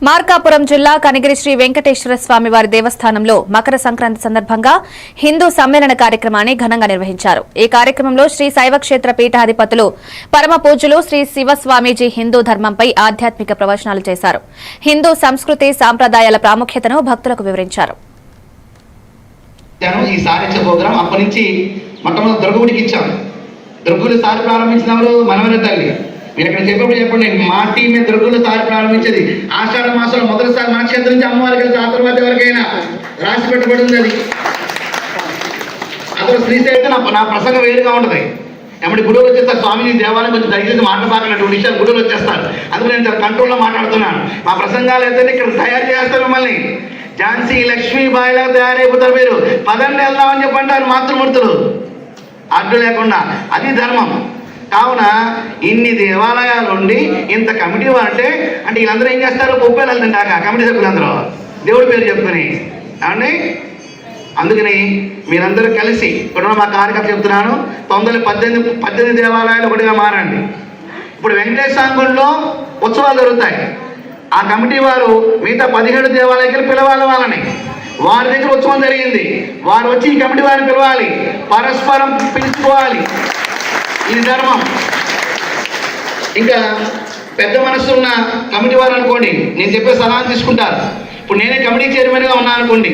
మార్కాపురం జిల్లా కనిగిరి శ్రీ వెంకటేశ్వర స్వామి వారి దేవస్థానంలో మకర సంక్రాంతి సందర్భంగా హిందూ సమ్మేళన కార్యక్రమాన్ని ఘనంగా నిర్వహించారు. ఈ కార్యక్రమంలో శ్రీ శైవక్షేత్ర పీఠాధిపతులు పరమ పూజ్యులు శ్రీ శివస్వామీజీ హిందూ ధర్మంపై ఆధ్యాత్మిక ప్రవచనాలు చేశారు. హిందూ సంస్కృతి సాంప్రదాయాల ప్రాముఖ్యతను భక్తులకు వివరించారు. మీరు ఇక్కడ చెప్పండి మా టీమే దుర్గులు సారి ప్రారంభించేది ఆషాఢ మాసంలో మొదటిసారి మన క్షేత్రం నుంచి అమ్మవారికి వెళ్తే ఆ తర్వాత ఎవరికైనా రాసి పెట్టబడింది. అది అసలు శ్రీశైలం నా ప్రసంగం వేరుగా ఉంటుంది. ఎమ్మడి గుడువులు వచ్చేస్తారు, స్వామిని దేవాలయం కొంచెం దయచేసి మాట్లాడబాకనటువంటి విషయాలు గుడువులు వచ్చేస్తారు. అందుకు నేను కంట్రోల్లో మాట్లాడుతున్నాను. మా ప్రసంగాలు అయితే ఇక్కడ తయారు చేస్తారు. మిమ్మల్ని ఝాన్సీ లక్ష్మీబాయిలా తయారైపోతారు. మీరు పదండి వెళ్దామని చెప్పంటారు మాతృమూర్తులు అడ్డు లేకుండా. అది ధర్మం. కావున ఇన్ని దేవాలయాలు ఉండి ఇంత కమిటీ అంటే వీళ్ళందరూ ఏం చేస్తారు? పొప్పేలు వెళ్తుంటాక కమిటీ సభ్యులందరూ దేవుడి పేరు చెప్పుకుని ఏమండి. అందుకని మీరందరూ కలిసి ఇక్కడ మా కార్యకర్త చెప్తున్నాను, 18 దేవాలయాలు ఒకటిగా మారండి. ఇప్పుడు వెంకటేశ్వర గుడిలో ఉత్సవాలు జరుగుతాయి. ఆ కమిటీ వారు మిగతా 17 దేవాలయాలకు పిలవాలి. వాళ్ళని వారి దగ్గర ఉత్సవం జరిగింది, వారు వచ్చి ఈ కమిటీ వారిని పిలవాలి, పరస్పరం పిలుచుకోవాలి. ఇది ధర్మం. ఇంకా పెద్ద మనసు ఉన్న కమిటీ వారు అనుకోండి, నేను చెప్పే సలహా తీసుకుంటారు. ఇప్పుడు నేనే కమిటీ చైర్మన్గా ఉన్నాను అనుకోండి,